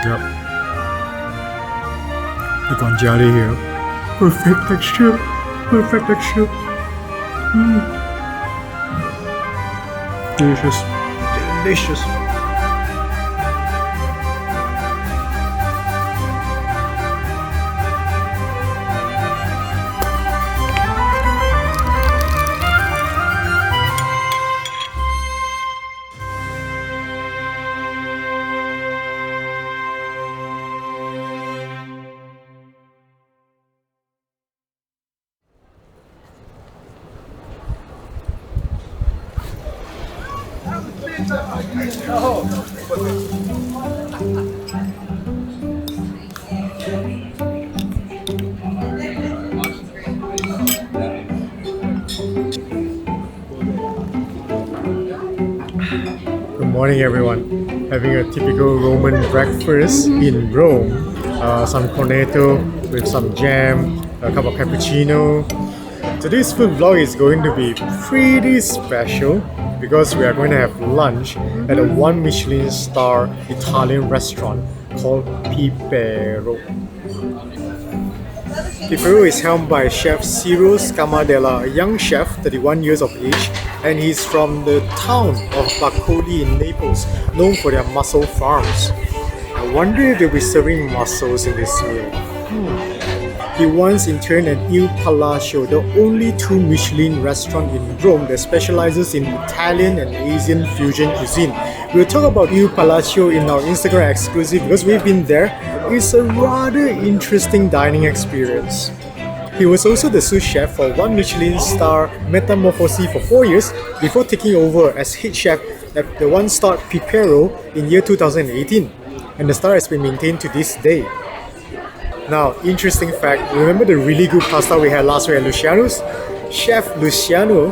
Yep. The congelli here. Perfect texture. Perfect texture. Delicious. Delicious. Good morning, everyone. Having a typical Roman breakfast in Rome. Some cornetto with some jam, a cup of cappuccino. Today's food vlog is going to be pretty special because we are going to have lunch at a 1 Michelin star Italian restaurant called Pipero. Pipero is helmed by chef Ciro Scamadella, a young chef, 31 years of age, and he's from the town of Bacoli in Naples, known for their mussel farms. I wonder if they'll be serving mussels in this meal. He once interned at Il Palacio, the only 2 Michelin restaurant in Rome that specializes in Italian and Asian fusion cuisine. We'll talk about Il Palacio in our Instagram exclusive because we've been there. It's a rather interesting dining experience. He was also the sous chef for 1 Michelin star Metamorphosi for 4 years before taking over as head chef at the 1-star Pipero in year 2018. And the star has been maintained to this day. Now, interesting fact, remember the really good pasta we had last week at Luciano's? Chef Luciano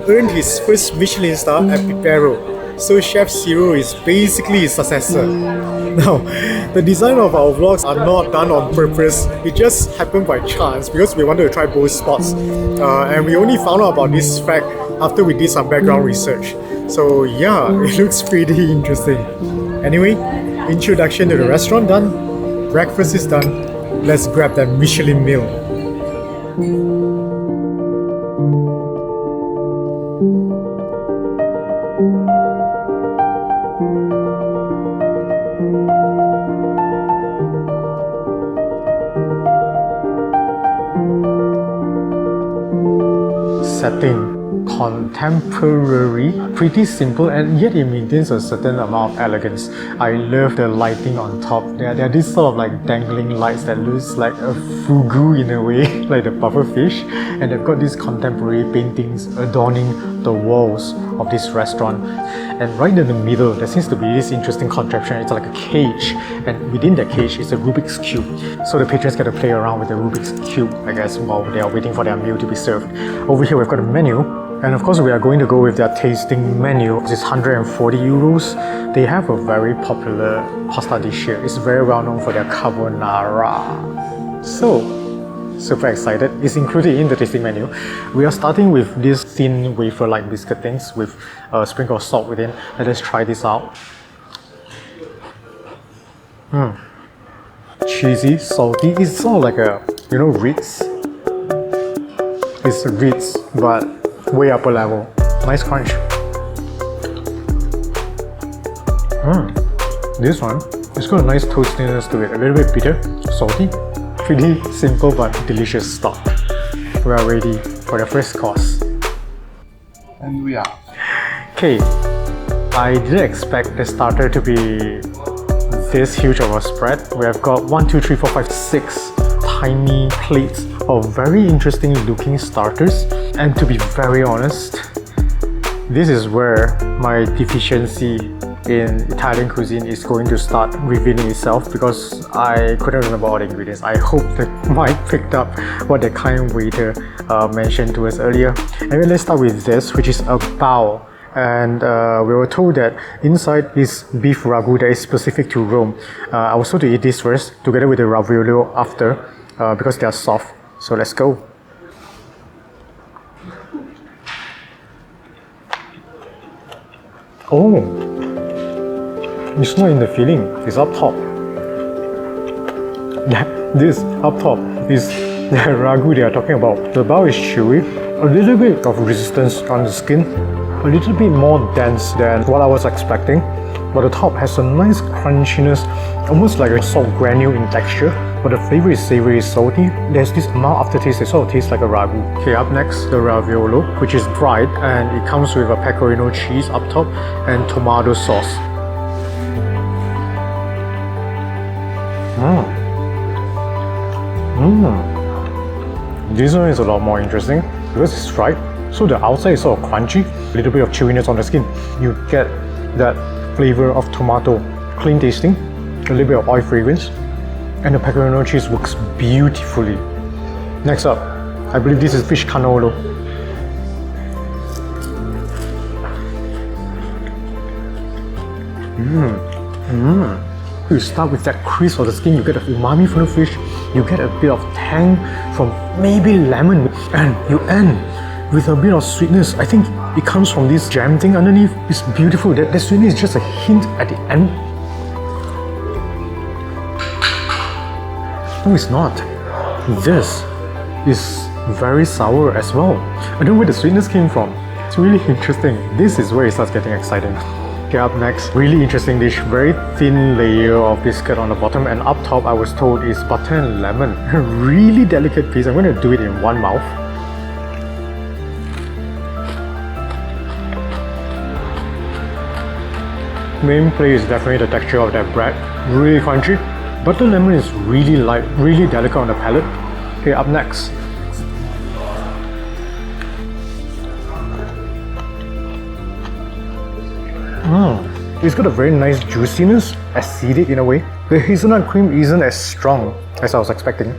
earned his first Michelin star at Pipero, so Chef Ciro is basically his successor. Now, the design of our vlogs are not done on purpose, it just happened by chance because we wanted to try both spots. And we only found out about this fact after we did some background research. So yeah, it looks pretty interesting. Anyway, introduction to the restaurant done, breakfast is done. Let's grab that Michelin meal. Setting. Contemporary, pretty simple, and yet it maintains a certain amount of elegance. I love the lighting on top. There are these sort of like dangling lights that looks like a fugu in a way, like the puffer fish, and they've got these contemporary paintings adorning the walls of this restaurant. And right in the middle, there seems to be this interesting contraption. It's like a cage, and within that cage is a Rubik's Cube. So the patrons get to play around with the Rubik's Cube, I guess, while they are waiting for their meal to be served. Over here, we've got a menu. And of course, we are going to go with their tasting menu. It's 140 euros. They have a very popular pasta dish here. It's very well known for their carbonara. So, super excited. It's included in the tasting menu. We are starting with these thin wafer-like biscuit things with a sprinkle of salt within. Let us try this out. Cheesy, salty. It's sort of like a, Ritz. It's a Ritz, but way upper level. Nice crunch. This one, it's got a nice toastiness to it. A little bit bitter, salty. Pretty simple but delicious stuff. We are ready for the first course. And we are. Okay, I didn't expect the starter to be this huge of a spread. We have got 1, 2, 3, 4, 5, 6 tiny plates of very interesting looking starters. And to be very honest, this is where my deficiency in Italian cuisine is going to start revealing itself because I couldn't remember all the ingredients. I hope that Mike picked up what the kind waiter mentioned to us earlier. Anyway, let's start with this, which is a bao. And we were told that inside is beef ragu that is specific to Rome. I was told to eat this first, together with the ravioli after, because they are soft. So let's go. Oh, it's not in the filling, it's up top. this up top is the ragu they are talking about. The bao is chewy, a little bit of resistance on the skin, a little bit more dense than what I was expecting, but the top has a nice crunchiness, almost like a salt granule in texture, but the flavor is savory, salty. There's this mild aftertaste that sort of tastes like a ragu. Okay, up next, the raviolo, which is fried, and it comes with a pecorino cheese up top and tomato sauce. This one is a lot more interesting because it's fried, so the outside is sort of crunchy, a little bit of chewiness on the skin. You get that flavor of tomato, clean tasting, a little bit of oil fragrance, and the pecorino cheese works beautifully. Next up, I believe this is fish cannolo. You start with that crisp of the skin, you get the umami from the fish, you get a bit of tang from maybe lemon, and you end with a bit of sweetness. I think it comes from this jam thing underneath. It's beautiful. That sweetness is just a hint at the end. No, it's not. This is very sour as well. I don't know where the sweetness came from. It's really interesting. This is where it starts getting exciting. Okay, up next, really interesting dish. Very thin layer of biscuit on the bottom, and up top I was told is butter and lemon. Really delicate piece. I'm going to do it in one mouth. Main play is definitely the texture of that bread. Really crunchy. Butter lemon is really light, really delicate on the palate. Okay, up next. It's got a very nice juiciness, acidic in a way. The hazelnut cream isn't as strong as I was expecting.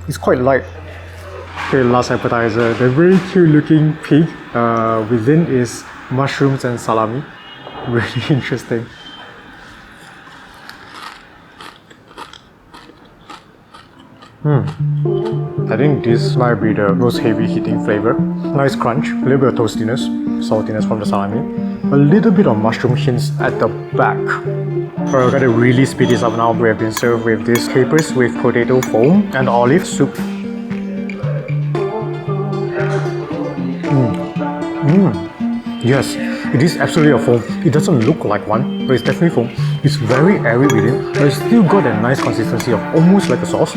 It's quite light. Okay, last appetizer, the very cute looking pig. Within is mushrooms and salami. Really interesting. I think this might be the most heavy hitting flavor. Nice crunch, a little bit of toastiness, saltiness from the salami, a little bit of mushroom hints at the back. Alright, we're gonna really speed this up now. We have been served with these capers with potato foam and olive soup. Yes, it is absolutely a foam. It doesn't look like one, but it's definitely foam. It's very airy within, but it's still got that nice consistency of almost like a sauce.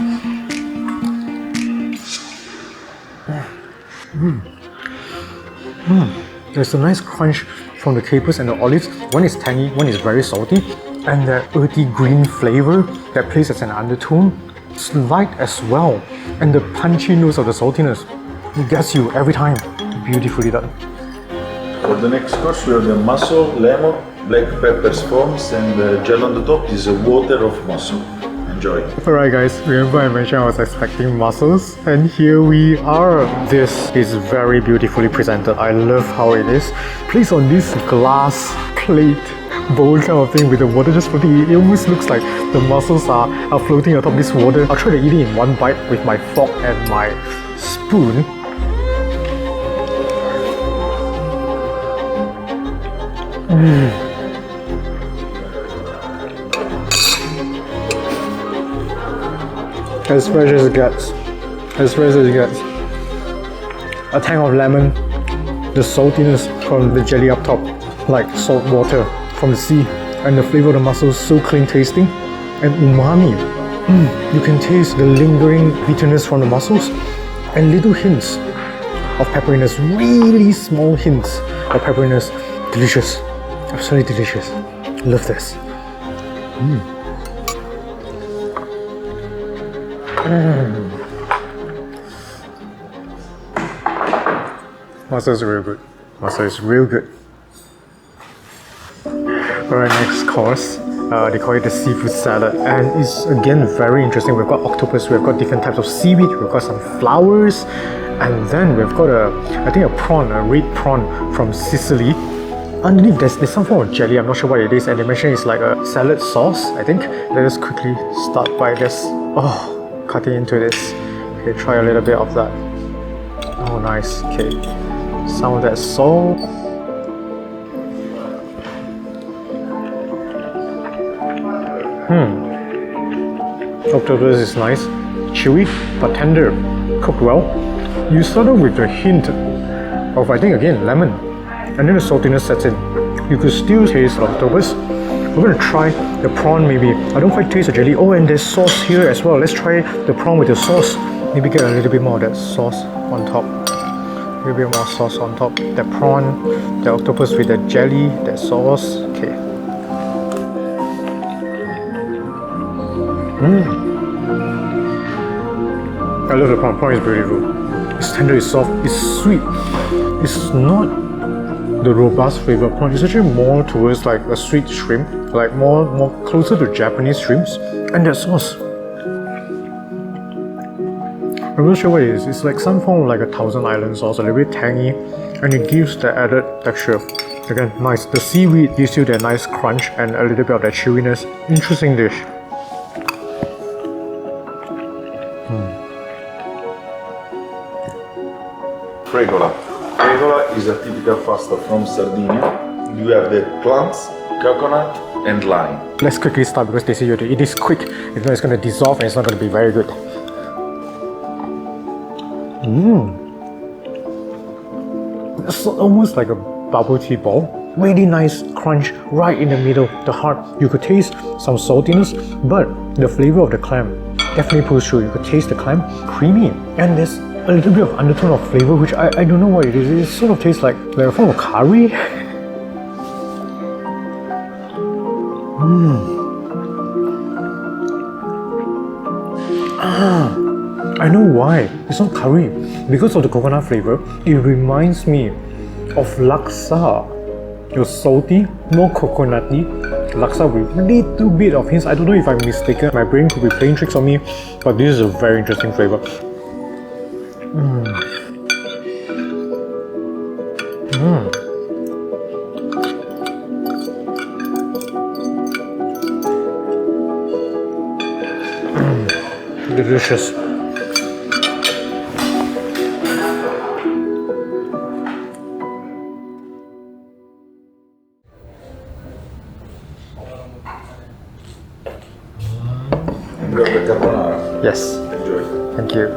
There's a nice crunch from the capers and the olives. One is tangy, one is very salty, and that earthy green flavor that plays as an undertone. It's light as well, and the punchy nose of the saltiness, it gets you every time. Beautifully done. For the next course we have the mussel, lemon, black peppers foams, and the gel on the top is a water of mussel. Enjoy. Alright guys, remember I mentioned I was expecting mussels, and here we are. This is very beautifully presented. I love how it is. Placed on this glass plate bowl kind of thing with the water just floating. It almost looks like the mussels are floating atop this water. I'll try to eat it in one bite with my fork and my spoon. As fresh as it gets. As fresh as it gets. A tang of lemon, the saltiness from the jelly up top, like salt water from the sea, and the flavor of the mussels so clean tasting, and umami. You can taste the lingering bitterness from the mussels, and little hints of pepperiness, really small hints of pepperiness. Delicious, absolutely delicious. Love this. Mussel is real good. Mussel is real good. Alright, next course. They call it the seafood salad, and it's again very interesting. We've got octopus, we've got different types of seaweed, we've got some flowers, and then we've got I think a prawn, a red prawn from Sicily. Underneath there's some form of jelly, I'm not sure what it is, and they mention it's like a salad sauce, I think. Let us quickly start by just cutting into this. Okay, try a little bit of that. Oh nice, okay. Some of that salt. octopus is nice, chewy but tender, cooked well. You start off with a hint of, I think again, lemon, and then the saltiness sets in. You could still taste the octopus. We're gonna try the prawn maybe. I don't quite taste the jelly. Oh, and there's sauce here as well. Let's try the prawn with the sauce. Maybe get a little bit more of that sauce on top. A little bit more sauce on top. The prawn, the octopus with the jelly, the sauce. Okay. I love the prawn. Prawn is beautiful. It's tender, it's soft, it's sweet. It's not the robust flavor prawn. It's actually more towards like a sweet shrimp, like more closer to Japanese shrimps. And that sauce, I'm not sure what it is. It's like some form of like a Thousand Island sauce, a little bit tangy, and it gives the added texture. Again, nice. The seaweed gives you that nice crunch and a little bit of that chewiness. Interesting dish. Fregola. Fregola is a typical pasta from Sardinia. You have the plants, coconut, and lime. Let's quickly start because they say you have to eat this quick. If not, it's going to dissolve and it's not going to be very good. It's almost like a bubble tea ball. Really nice crunch right in the middle, the heart. You could taste some saltiness, but the flavor of the clam definitely pulls through. You could taste the clam creamy, and there's a little bit of undertone of flavor, which I don't know what it is. It sort of tastes like a form of curry. I know why. It's not curry. Because of the coconut flavor, it reminds me of laksa. It was salty, more coconutty. Laksa with a little bit of hints. I don't know if I'm mistaken. My brain could be playing tricks on me, but this is a very interesting flavor. Delicious. You have the carbonara. Yes. Enjoy. Thank you.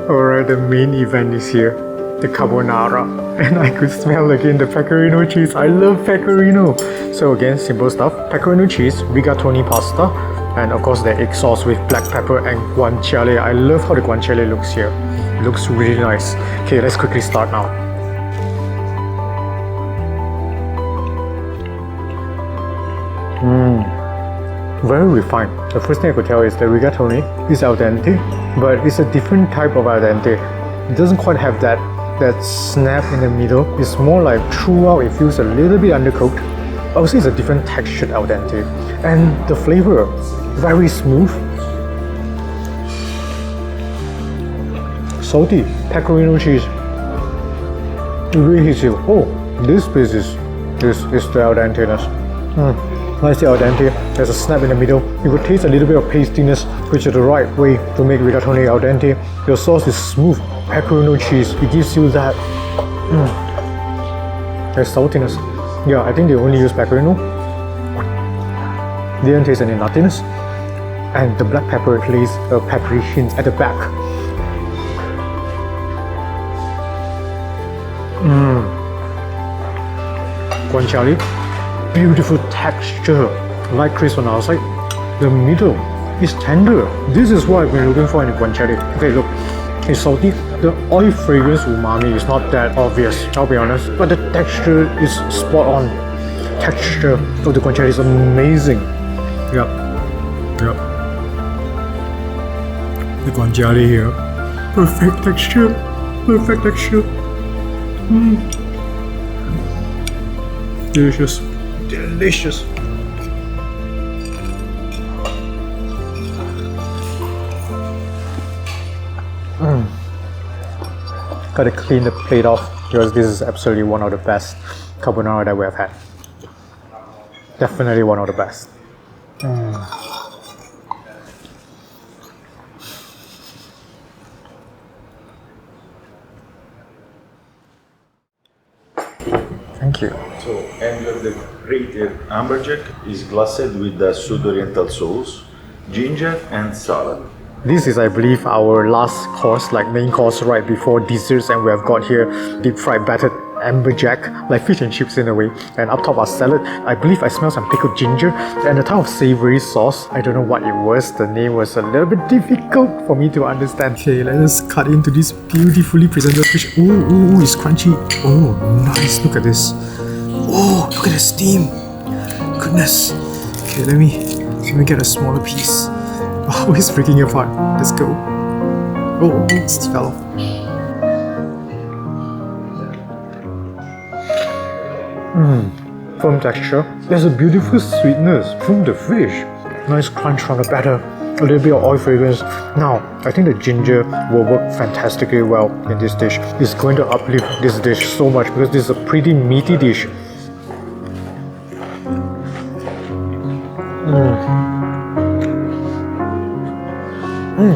Alright, the main event is here. The carbonara. And I could smell again the pecorino cheese. I love pecorino. So again, simple stuff. Pecorino cheese, rigatoni pasta, and of course the egg sauce with black pepper and guanciale. I love how the guanciale looks here. It looks really nice. Okay, let's quickly start now. Very refined. The first thing I could tell is the rigatoni is al dente, but it's a different type of al dente. It doesn't quite have that snap in the middle. It's more like throughout it feels a little bit undercooked. I would say it's a different textured al dente. And the flavor, very smooth. Salty, pecorino cheese. It really hits you. Oh, this piece is the al denteness. Nicely al dente. There's a snap in the middle. You could taste a little bit of pastiness, which is the right way to make rigatoni al dente. Your sauce is smooth. Pecorino cheese, it gives you that. There's saltiness. Yeah, I think they only use pecorino. Didn't taste any nuttiness. And the black pepper plays a peppery hint at the back. Guanciale, beautiful texture, light crisp on the outside. The middle is tender. This is what I've been looking for in a guanciale. Okay, look, it's salty. The oil fragrance umami is not that obvious, I'll be honest, but the texture is spot on. Texture of the guanciale is amazing. Yep. The guanciale here, perfect texture. Delicious. Gotta clean the plate off because this is absolutely one of the best carbonara that we have had. Definitely one of the best. Thank you. So, and you have the grated amberjack is glassed with the Sud Oriental sauce. ginger and salad. This is, I believe, our last course, like main course right before desserts, and we have got here deep fried battered amberjack, like fish and chips in a way, and up top our salad. I believe I smell some pickled ginger and a type of savory sauce. I don't know what it was, the name was a little bit difficult for me to understand. Okay, let us cut into this beautifully presented fish. Ooh, it's crunchy. Oh, nice, look at this. Oh, look at the steam. Goodness. Okay, let me get a smaller piece. Oh, it's breaking apart. Let's go. Oh, it fell off. Firm texture. There's a beautiful sweetness from the fish. Nice crunch from the batter. A little bit of oil fragrance. Now, I think the ginger will work fantastically well in this dish. It's going to uplift this dish so much because this is a pretty meaty dish.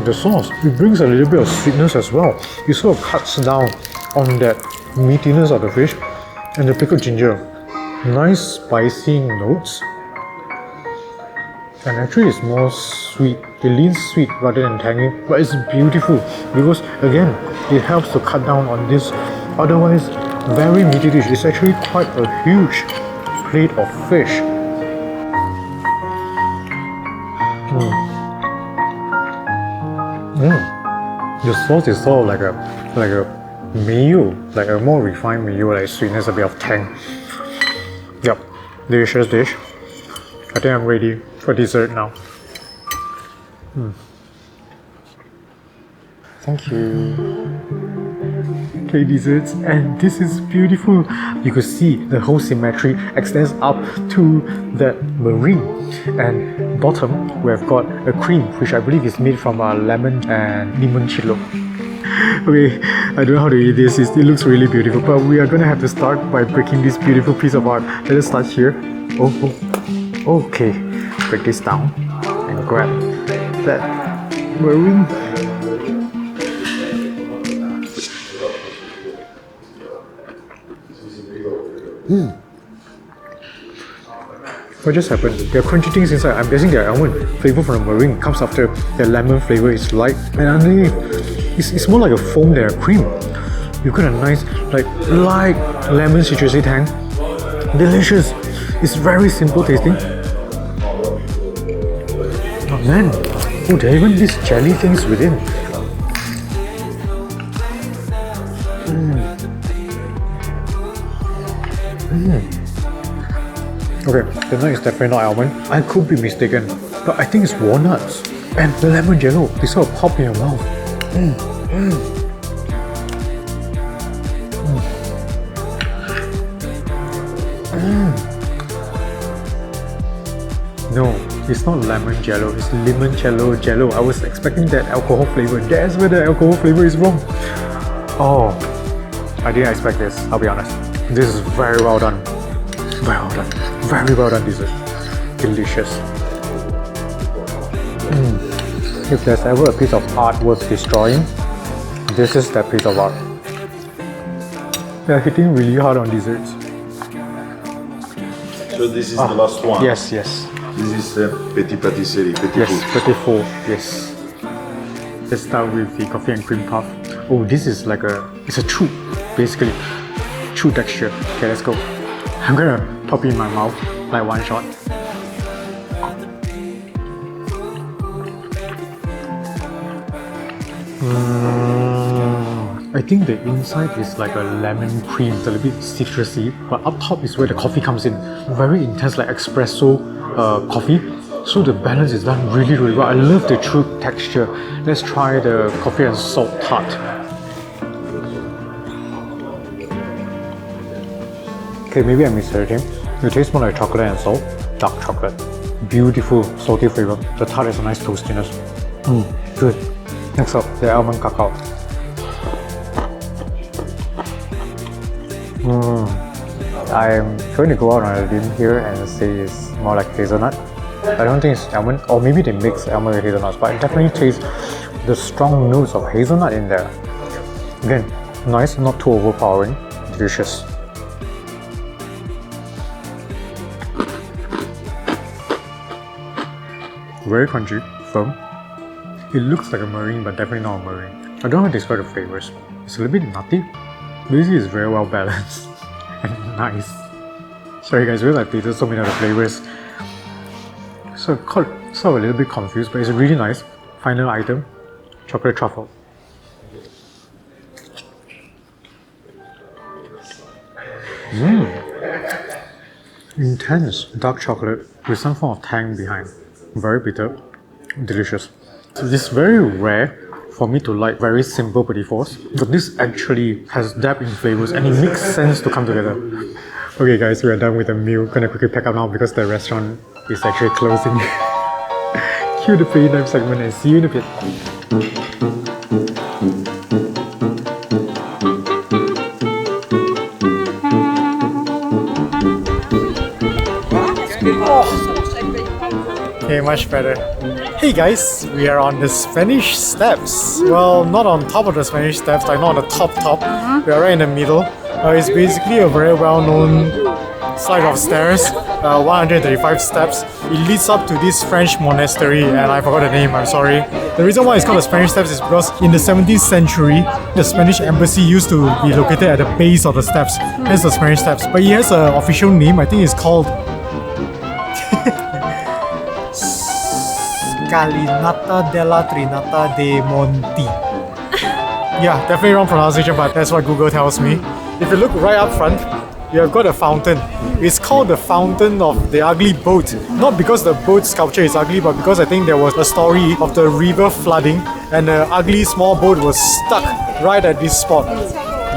The sauce, it brings a little bit of sweetness as well. It sort of cuts down on that meatiness of the fish and the pickled ginger. Nice spicy notes. And actually it's more sweet. It leans sweet rather than tangy, but it's beautiful because again, it helps to cut down on this otherwise very meaty dish. It's actually quite a huge plate of fish. The sauce is sort of like a mayo, like a more refined mayo, like sweetness, a bit of tang. Yep, delicious dish. I think I'm ready for dessert now. Thank you. Okay, desserts, and this is beautiful. You could see the whole symmetry extends up to that meringue, and bottom we have got a cream which I believe is made from lemon and limoncello. Okay, I don't know how to eat this. It looks really beautiful, but we are gonna have to start by breaking this beautiful piece of art. Let us start here. Okay, break this down and grab that meringue. What just happened? There are crunchy things inside. I'm guessing the almond flavor from the meringue comes after the lemon flavor is light, and underneath it's more like a foam than a cream. You got a nice like light lemon citrusy tang. Delicious. It's very simple tasting. Oh man, there are even these jelly things within. Okay, the nut is definitely not almond. I could be mistaken, but I think it's walnuts. And the lemon jello, they sort of pop in your mouth. No, it's not lemon jello, it's limoncello jello. I was expecting that alcohol flavor. That's where the alcohol flavor is wrong. Oh, I didn't expect this, I'll be honest. This is very well done. Very well done dessert. Delicious. If there's ever a piece of art worth destroying, this is that piece of art. They're hitting really hard on desserts. So this is the last one. Yes. This is petit pâtisserie, petit Yes, food. petit four. Yes. Let's start with the coffee and cream puff. Oh, this is like it's a chew, basically. Chew texture. Okay, let's go. I'm gonna pop it in my mouth like one shot. I think the inside is like a lemon cream, it's a little bit citrusy, but up top is where the coffee comes in. Very intense, like espresso coffee. So the balance is done really well. I love the chew texture. Let's try the coffee and salt tart. Okay, maybe I misheard him. It tastes more like chocolate and salt. Dark chocolate. Beautiful salty flavor. The tart has a nice toastiness. Good. Next up, the almond cacao. I'm going to go out on a limb here and say it's more like hazelnut. I don't think it's almond, or maybe they mix almond with hazelnuts, but it definitely tastes the strong notes of hazelnut in there. Again, nice, not too overpowering, delicious. Very crunchy, firm. It looks like a meringue, but definitely not a meringue. I don't know how to describe the flavors. It's a little bit nutty. Basically, it's very well balanced and nice. Sorry guys, because I tasted so many of the flavors, so I got sort of a little bit confused, but it's really nice. Final item, chocolate truffle. Intense dark chocolate with some form of tang behind. Very bitter, delicious. So this is very rare for me to like very simple petit fours, but this actually has depth in flavors and it makes sense to come together. Okay guys, we are done with the meal. Gonna quickly pack up now because the restaurant is actually closing. Cue the pre-night segment and see you in a bit. Okay, much better. Hey guys, we are on the Spanish Steps. Well, not on top of the Spanish Steps, like not on the top. We are right in the middle. It's basically a very well-known flight of stairs, 135 steps. It leads up to this French monastery, and I forgot the name, I'm sorry. The reason why it's called the Spanish Steps is because in the 17th century, the Spanish embassy used to be located at the base of the steps, hence the Spanish Steps. But it has an official name, I think it's called Scalinata della Trinata de Monti. Yeah, definitely wrong pronunciation, but that's what Google tells me. If you look right up front, you have got a fountain. It's called the Fountain of the Ugly Boat. Not because the boat sculpture is ugly, but because I think there was a story of the river flooding and the ugly small boat was stuck right at this spot.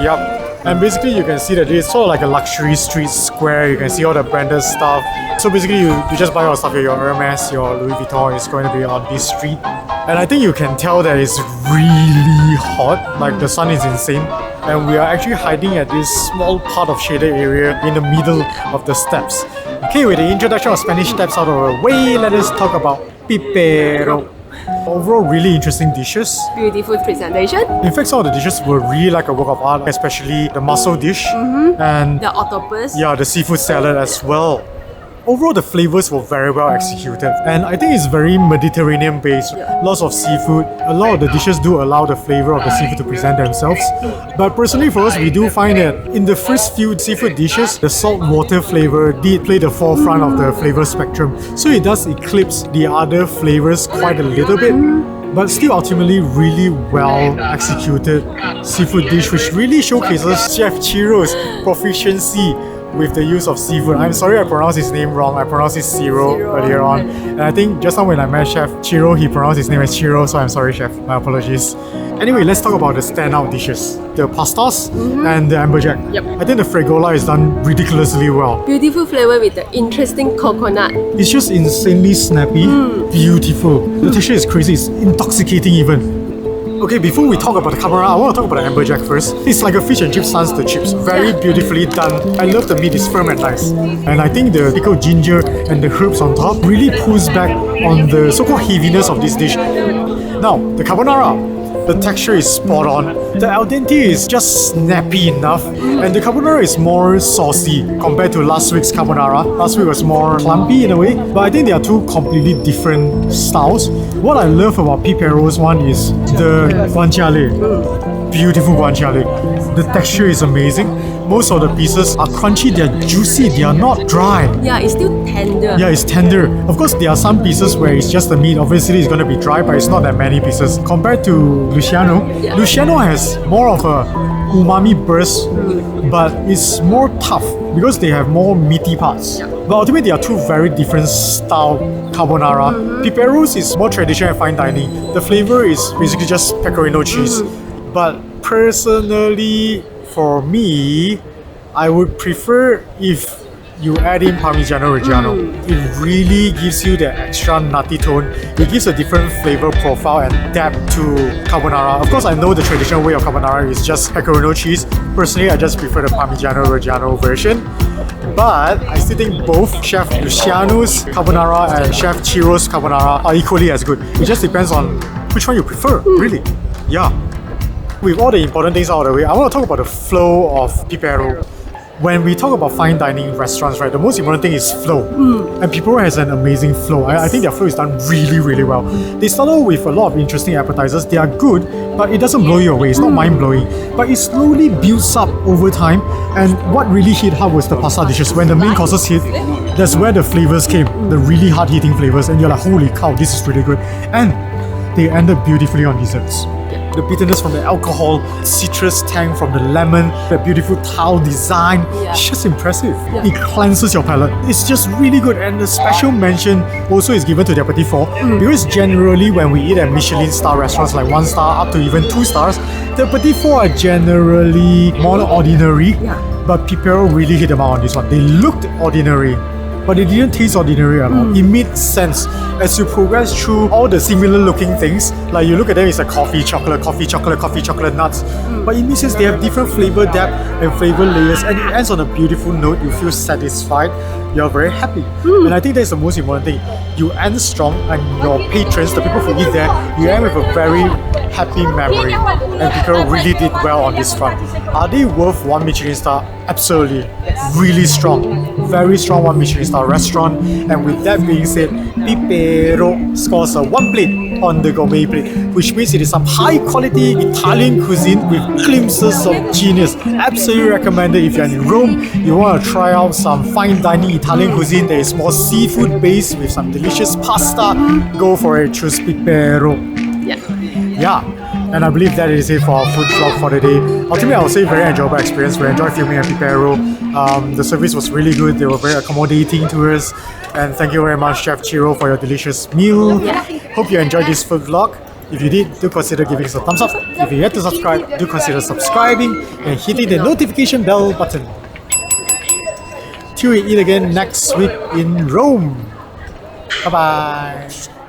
Yup. And basically you can see that it's sort of like a luxury street square. You can see all the branded stuff. So basically you just buy your stuff here, your Hermes, your Louis Vuitton is going to be on this street. And I think you can tell that it's really hot, like the sun is insane. And we are actually hiding at this small part of shaded area in the middle of the steps. Okay, with the introduction of Spanish Steps out of the way, let us talk about Pipero. Overall, really interesting dishes. Beautiful presentation. In fact, some of the dishes were really like a work of art, especially the mussel dish and The octopus. yeah, the seafood salad as well. Overall, the flavors were very well executed, and I think it's very Mediterranean based. Lots of seafood. A lot of the dishes do allow the flavor of the seafood to present themselves. But personally, for us, we do find that in the first few seafood dishes, the salt water flavor did play the forefront of the flavor spectrum. So it does eclipse the other flavors quite a little bit. But still ultimately really well executed seafood dish, which really showcases Chef Chiro's proficiency with the use of seafood. I'm sorry I pronounced his name wrong. I pronounced it Ciro earlier on. And I think just now when I met Chef Chiro, he pronounced his name as Chiro, so I'm sorry Chef, my apologies. Anyway, let's talk about the standout dishes. The pastas and the amberjack. Yep. I think the fregola is done ridiculously well. Beautiful flavor with the interesting coconut. It's just insanely snappy, beautiful. The texture is crazy, it's intoxicating even. Okay, before we talk about the carbonara, I want to talk about the amberjack first. It's like a fish and chip sans the chips. Very beautifully done. I love the meat, it's firm and nice. And I think the pickled ginger and the herbs on top really pulls back on the so-called heaviness of this dish. Now, the carbonara. The texture is spot on. The al dente is just snappy enough, and the carbonara is more saucy compared to last week's carbonara. Last week was more clumpy in a way, but I think they are two completely different styles. What I love about Pipero's one is the guanciale. Beautiful guanciale. The texture is amazing. Most of the pieces are crunchy, they are juicy, they are not dry. Yeah, it's still tender. Yeah, it's tender. Of course, there are some pieces where it's just the meat. Obviously, it's going to be dry, but it's not that many pieces. Compared to Luciano, Yeah. Luciano has more of a umami burst, but it's more tough because they have more meaty parts. But ultimately, they are two very different style carbonara. Pipero's is more traditional and fine dining. The flavor is basically just pecorino cheese. But personally, for me, I would prefer if you add in Parmigiano Reggiano. It really gives you that extra nutty tone. It gives a different flavor profile and depth to carbonara. Of course, I know the traditional way of carbonara is just pecorino cheese. Personally, I just prefer the Parmigiano Reggiano version. But I still think both Chef Luciano's carbonara and Chef Chiro's carbonara are equally as good. It just depends on which one you prefer, really. Yeah. With all the important things out of the way, I want to talk about the flow of Pipero. when we talk about fine dining restaurants, right, the most important thing is flow. And Pipero has an amazing flow. I think their flow is done really, really well. They start out with a lot of interesting appetizers. They are good, but it doesn't blow you away. It's not mind-blowing. But it slowly builds up over time. And what really hit hard was the pasta dishes. When the main courses hit, that's where the flavors came. The really hard-hitting flavors. And you're like, holy cow, this is really good. And they ended beautifully on desserts. The bitterness from the alcohol, citrus tang from the lemon, the beautiful tile design. It's just impressive. It cleanses your palate. It's just really good. And the special mention also is given to their Petit Four. Because generally when we eat at Michelin star restaurants like 1 star up to even 2 stars, the Petit Four are generally more ordinary. But Pipero really hit them out on this one. They looked ordinary, but it didn't taste ordinary at all. It made sense. As you progress through all the similar looking things, like you look at them, it's like coffee, chocolate, nuts. But it makes sense, they have different flavor depth and flavor layers, and it ends on a beautiful note. You feel satisfied, you're very happy. And I think that's the most important thing. You end strong, and your patrons, the people who eat there, you end with a very happy memory. And Pipero really did well on this front. Are they worth 1 Michelin star? Absolutely. Really strong. Very strong 1 Michelin star restaurant. And with that being said, Pipero scores a 1 plate on the gourmet plate, which means it is some high quality Italian cuisine with glimpses of genius. Absolutely recommended if you're in Rome, you want to try out some fine dining Italian cuisine that is more seafood based with some delicious pasta. Go for it, choose Pipero. Yeah, and I believe that is it for our food vlog for the day. Ultimately, I would say very enjoyable experience. We enjoyed filming at Pipero. The service was really good. They were very accommodating to us. And thank you very much, Chef Chiro, for your delicious meal. Hope you enjoyed this food vlog. If you did, do consider giving us a thumbs up. If you yet to subscribe, do consider subscribing and hitting the notification bell button. Till we eat again next week in Rome. Bye-bye.